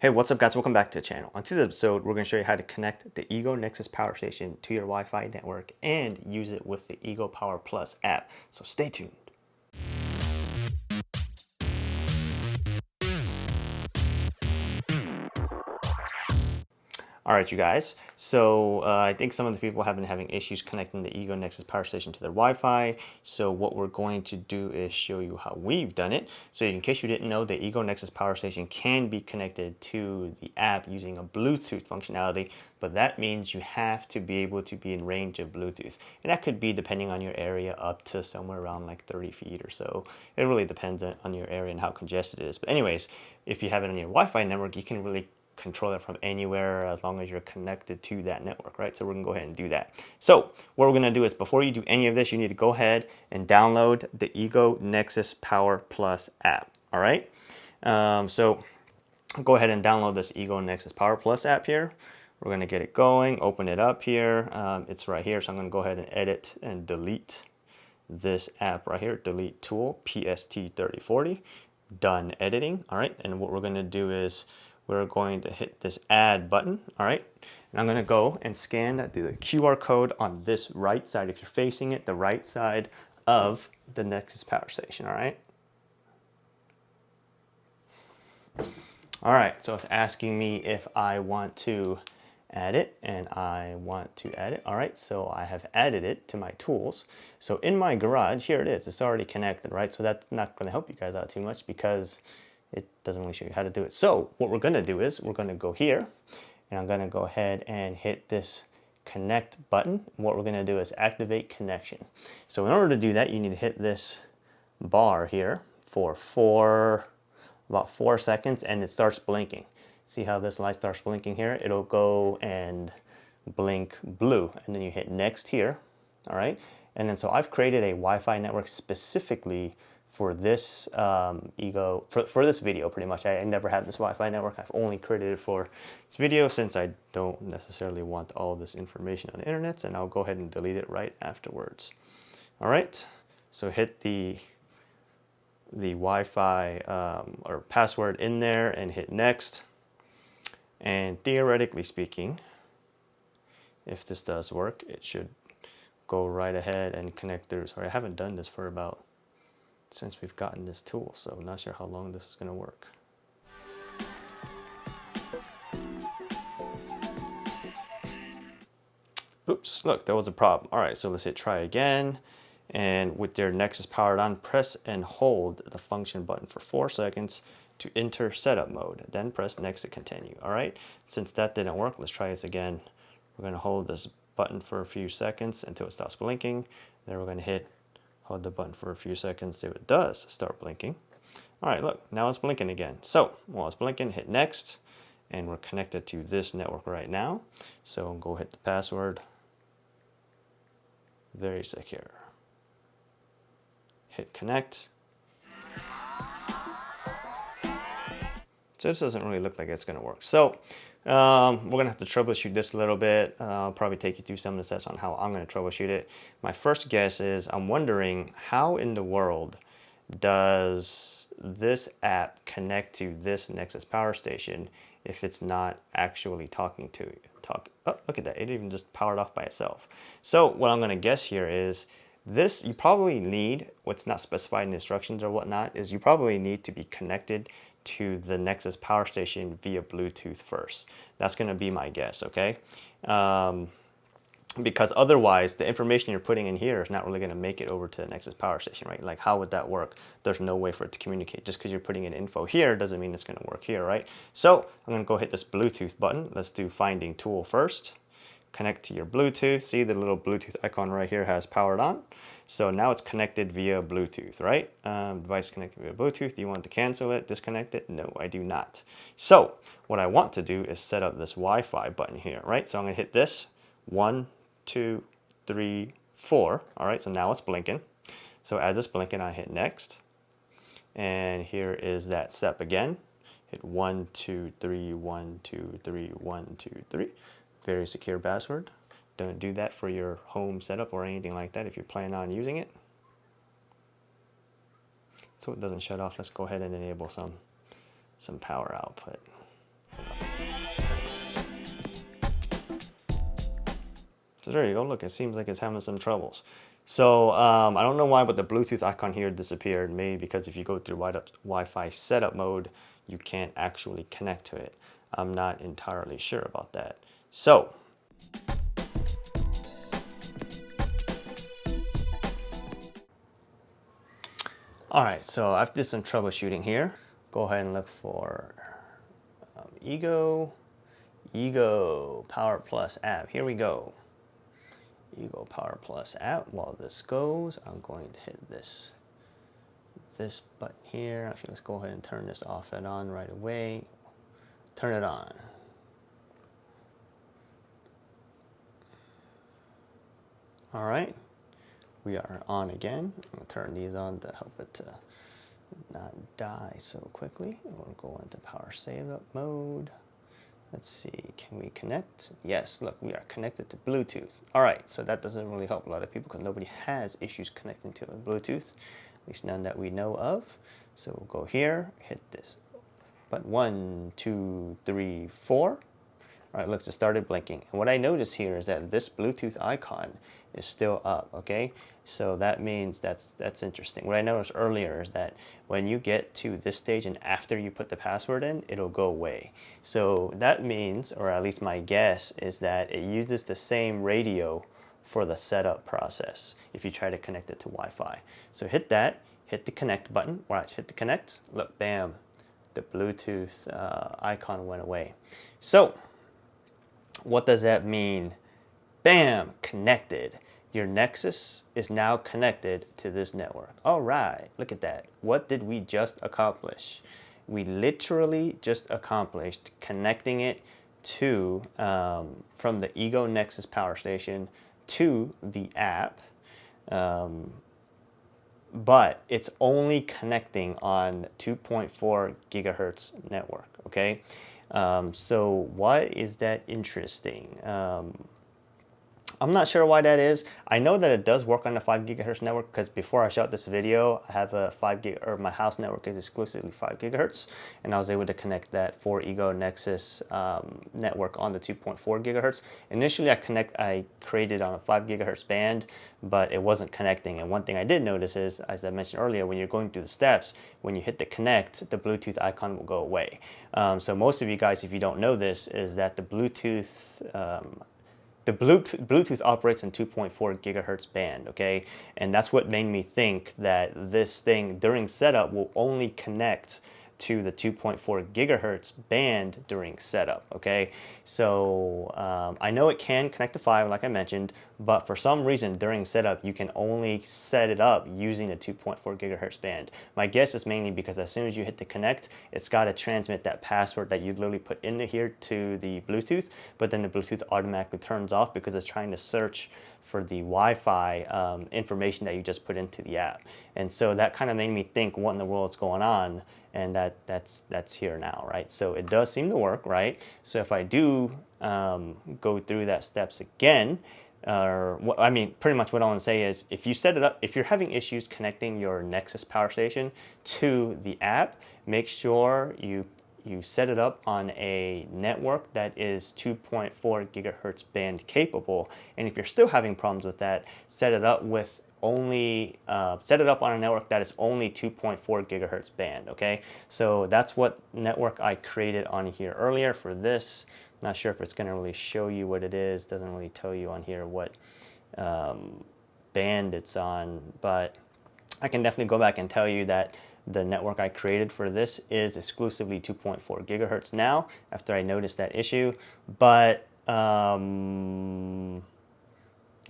Hey, what's up guys? Welcome back to the channel. On today's episode, we're going to show you how to connect the Ego Nexus PowerStation to your Wi-Fi network and use it with the Ego Power Plus app. So stay tuned. All right, you guys. So I think some of the people have been having issues connecting the Ego Nexus Power Station to their Wi-Fi. So what we're going to do is show you how we've done it. So in case you didn't know, the Ego Nexus Power Station can be connected to the app using a Bluetooth functionality, but that means you have to be able to be in range of Bluetooth. And that could be, depending on your area, up to somewhere around like 30 feet or so. It really depends on your area and how congested it is. But anyways, if you have it on your Wi-Fi network, you can really control it from anywhere as long as you're connected to that network, right? So we're gonna go ahead and do that. So what we're gonna do is, before you do any of this, you need to go ahead and download the Ego Nexus Power Plus app, all right? So go ahead and download this Ego Nexus Power Plus app here. We're gonna get it going, open it up here. It's right here, so I'm gonna go ahead and edit and delete this app right here, delete tool, PST3040, done editing, all right? And what we're gonna do is we're going to hit this add button, all right? And I'm gonna go and scan the QR code on this right side. If you're facing it, the right side of the Nexus Power Station, all right? All right, so it's asking me if I want to add it, and I want to add it. All right, so I have added it to my tools. So in my garage, here it is. It's already connected, right? So that's not going to help you guys out too much because it doesn't really show you how to do it. So what we're going to do is we're going to go here, and I'm going to go ahead and hit this connect button. What we're going to do is activate connection. So in order to do that, you need to hit this bar here for about 4 seconds, and it starts blinking. See how this light starts blinking here? It'll go and blink blue, and then you hit next here, all right? And then so I've created a Wi-Fi network specifically for this for this video, pretty much. I never had this Wi-Fi network. I've only created it for this video since I don't necessarily want all this information on the internet, and I'll go ahead and delete it right afterwards. All right, so hit the Wi-Fi or password in there and hit next. And theoretically speaking, if this does work, it should go right ahead and connect through. Sorry, I haven't done this for about since we've gotten this tool, so I'm not sure how long this is going to work. Oops, look, there was a problem. All right, so let's hit try again. And with your Nexus powered on, press and hold the function button for 4 seconds to enter setup mode. Then press next to continue. All right, since that didn't work, let's try this again. We're going to hold this button for a few seconds until it stops blinking. Then we're going to hold the button for a few seconds till it does start blinking. All right, look, now it's blinking again. So while it's blinking, hit next, and we're connected to this network right now. So go hit the password. Very secure. Hit connect. So this doesn't really look like it's going to work. So we're going to have to troubleshoot this a little bit. I'll probably take you through some of the steps on how I'm going to troubleshoot it. My first guess is I'm wondering how in the world does this app connect to this Nexus Power Station if it's not actually talking to it? Oh, look at that. It even just powered off by itself. So what I'm going to guess here is this, you probably need, what's not specified in the instructions or whatnot, is you probably need to be connected to the Nexus Power Station via Bluetooth first. That's going to be my guess, okay? Because otherwise, the information you're putting in here is not really going to make it over to the Nexus Power Station, right? Like, how would that work? There's no way for it to communicate. Just because you're putting in info here doesn't mean it's going to work here, right? So I'm going to go hit this Bluetooth button. Let's do finding tool first. Connect to your Bluetooth. See the little Bluetooth icon right here has powered on. So now it's connected via Bluetooth, right? Device connected via Bluetooth. Do you want to cancel it, disconnect it? No, I do not. So what I want to do is set up this Wi-Fi button here, right? So I'm going to hit this 1, 2, 3, 4. All right, so now it's blinking. So as it's blinking, I hit next. And here is that step again. Hit 1, 2, 3, 1, 2, 3, 1, 2, 3. Very secure password. Don't do that for your home setup or anything like that if you plan on using it. So it doesn't shut off, let's go ahead and enable some power output. So there you go. Look, it seems like it's having some troubles. So I don't know why, but the Bluetooth icon here disappeared. Maybe because if you go through Wi-Fi setup mode, you can't actually connect to it. I'm not entirely sure about that. So all right, so I've did some troubleshooting here. Go ahead and look for Ego Power Plus app. Here we go. Ego Power Plus app. While this goes, I'm going to hit this button here. Actually, let's go ahead and turn this off and on right away. Turn it on. All right, we are on again. I'm gonna turn these on to help it to not die so quickly. We'll go into power save up mode. Let's see, can we connect? Yes, look, we are connected to Bluetooth. All right, so that doesn't really help a lot of people because nobody has issues connecting to Bluetooth, at least none that we know of. So we'll go here, hit this button, 1, 2, 3, 4. All right, look, it started blinking. And what I notice here is that this Bluetooth icon is still up, okay? So that means that's interesting. What I noticed earlier is that when you get to this stage and after you put the password in, it'll go away. So that means, or at least my guess, is that it uses the same radio for the setup process if you try to connect it to Wi-Fi. So hit that, hit the connect button. Watch, hit the connect. Look, bam, the Bluetooth icon went away. So what does that mean? Bam, connected. Your Nexus is now connected to this network. All right, look at that. What did we just accomplish? We literally just accomplished connecting it to, from the Ego Nexus PowerStation to the app, but it's only connecting on 2.4 gigahertz network, okay? So why is that interesting? I'm not sure why that is. I know that it does work on the 5 gigahertz network because before I shot this video, I have a 5 gig, or my house network is exclusively 5 gigahertz, and I was able to connect that for Ego Nexus network on the 2.4 gigahertz. Initially, I created on a 5 gigahertz band, but it wasn't connecting. And one thing I did notice is, as I mentioned earlier, when you're going through the steps, when you hit the connect, the Bluetooth icon will go away. So most of you guys, if you don't know this, is that the Bluetooth operates in 2.4 gigahertz band, okay? And that's what made me think that this thing during setup will only connect to the 2.4 gigahertz band during setup, okay? So I know it can connect to 5, like I mentioned, but for some reason during setup, you can only set it up using the 2.4 gigahertz band. My guess is mainly because as soon as you hit the connect, it's got to transmit that password that you literally put into here to the Bluetooth, but then the Bluetooth automatically turns off because it's trying to search for the Wi-Fi information that you just put into the app. And so that kind of made me think, what in the world's going on? And that's here now, right? So it does seem to work, right? So if I do go through that steps again, I mean, pretty much what I want to say is, if you set it up, if you're having issues connecting your Nexus PowerStation to the app, make sure you set it up on a network that is 2.4 gigahertz band capable. And if you're still having problems with that, set it up with only set it up on a network that is only 2.4 gigahertz band, okay? So that's what network I created on here earlier for this. Not sure if it's going to really show you what it is. Doesn't really tell you on here what band it's on, but I can definitely go back and tell you that the network I created for this is exclusively 2.4 gigahertz now, after I noticed that issue. But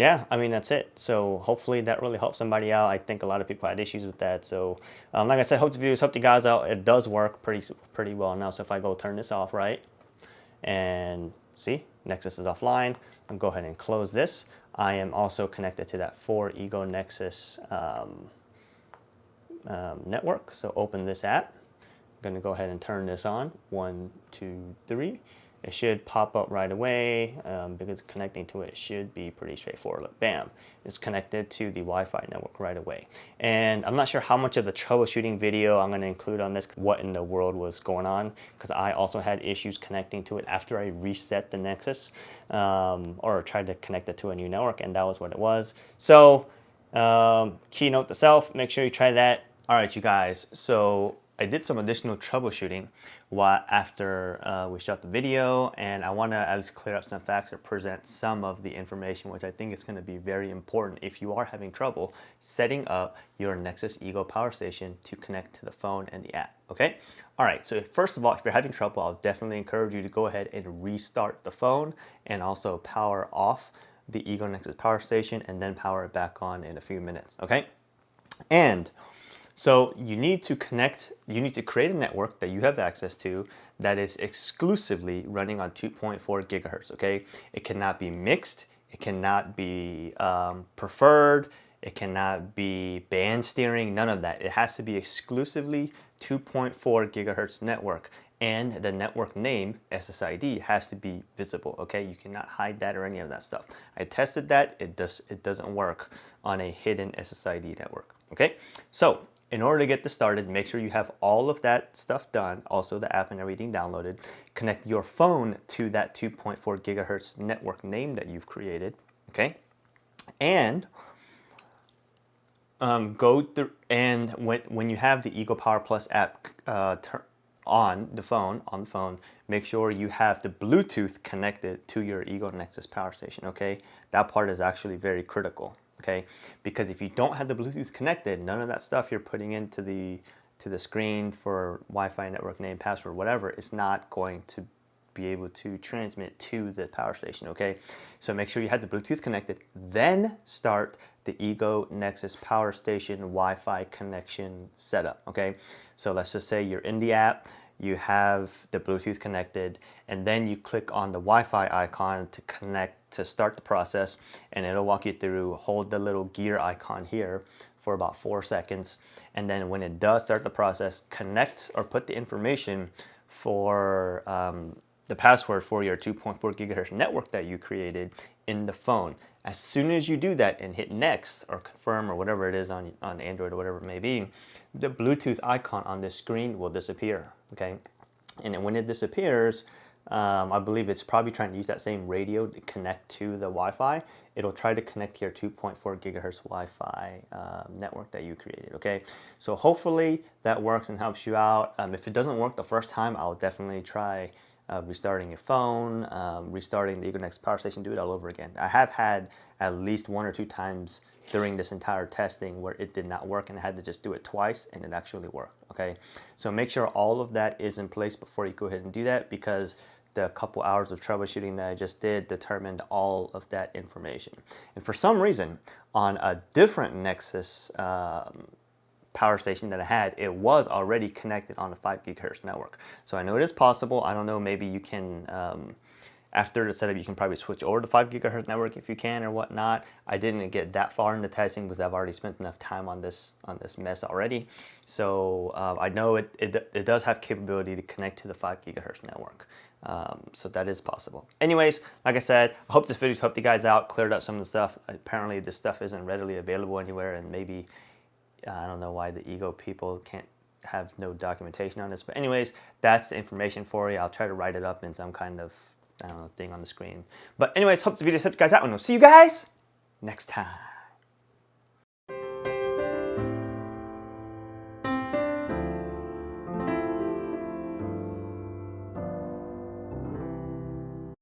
yeah, I mean, that's it. So hopefully that really helps somebody out. I think a lot of people had issues with that. So like I said, hope you guys out. It does work pretty well now. So if I go turn this off, right, and see, Nexus is offline, I'll go ahead and close this. I am also connected to that 4 Ego Nexus network. So open this app. I'm going to go ahead and turn this on. 1, 2, 3. it should pop up right away because connecting to it should be pretty straightforward. Look, bam, it's connected to the Wi-Fi network right away. And I'm not sure how much of the troubleshooting video I'm going to include on this, what in the world was going on, because I also had issues connecting to it after I reset the Nexus or tried to connect it to a new network, and that was what it was. So keynote to self, make sure you try that. All right, you guys, so I did some additional troubleshooting after we shot the video, and I want to at least clear up some facts or present some of the information, which I think is going to be very important if you are having trouble setting up your Nexus Ego PowerStation to connect to the phone and the app, okay? All right, so first of all, if you're having trouble, I'll definitely encourage you to go ahead and restart the phone and also power off the Ego Nexus PowerStation and then power it back on in a few minutes, okay? And so you need to create a network that you have access to that is exclusively running on 2.4 gigahertz, okay? It cannot be mixed, it cannot be preferred, it cannot be band steering, none of that. It has to be exclusively 2.4 gigahertz network, and the network name, SSID, has to be visible, okay? You cannot hide that or any of that stuff. I tested that, it doesn't work on a hidden SSID network, okay? So in order to get this started, make sure you have all of that stuff done, also the app and everything downloaded. Connect your phone to that 2.4 gigahertz network name that you've created, okay? And go through, and when you have the Ego Power Plus app on the phone, make sure you have the Bluetooth connected to your Ego Nexus PowerStation, okay? That part is actually very critical. Okay, because if you don't have the Bluetooth connected, none of that stuff you're putting into the screen for Wi-Fi network name, password, whatever, is not going to be able to transmit to the power station, okay? So make sure you have the Bluetooth connected, then start the Ego Nexus PowerStation Wi-Fi connection setup, okay? So let's just say you're in the app, you have the Bluetooth connected, and then you click on the Wi-Fi icon to connect, to start the process, and it'll walk you through. Hold the little gear icon here for about 4 seconds, and then when it does start the process, connect or put the information for the password for your 2.4 gigahertz network that you created in the phone. As soon as you do that and hit next or confirm or whatever it is on Android or whatever it may be, the Bluetooth icon on this screen will disappear, okay? And then when it disappears, I believe it's probably trying to use that same radio to connect to the Wi-Fi. It'll try to connect to your 2.4 gigahertz Wi-Fi network that you created, okay? So hopefully that works and helps you out. If it doesn't work the first time, I'll definitely try restarting your phone, restarting the Ego Nexus PowerStation, do it all over again. I have had at least 1 or 2 times during this entire testing where it did not work, and I had to just do it twice and it actually worked, okay? So make sure all of that is in place before you go ahead and do that, because the couple hours of troubleshooting that I just did determined all of that information. And for some reason, on a different Nexus power station that I had, it was already connected on a 5 gigahertz network. So I know it is possible. I don't know, maybe you can, after the setup, you can probably switch over to 5 gigahertz network if you can or whatnot. I didn't get that far into testing because I've already spent enough time on this mess already. So I know it does have capability to connect to the 5 gigahertz network. So that is possible. Anyways, like I said, I hope this video helped you guys out, cleared up some of the stuff. Apparently this stuff isn't readily available anywhere, and maybe I don't know why the Ego people can't have no documentation on this. But anyways, that's the information for you. I'll try to write it up in some kind of, I don't know, thing on the screen. But anyways, hope this video helped you guys out, and we'll see you guys next time.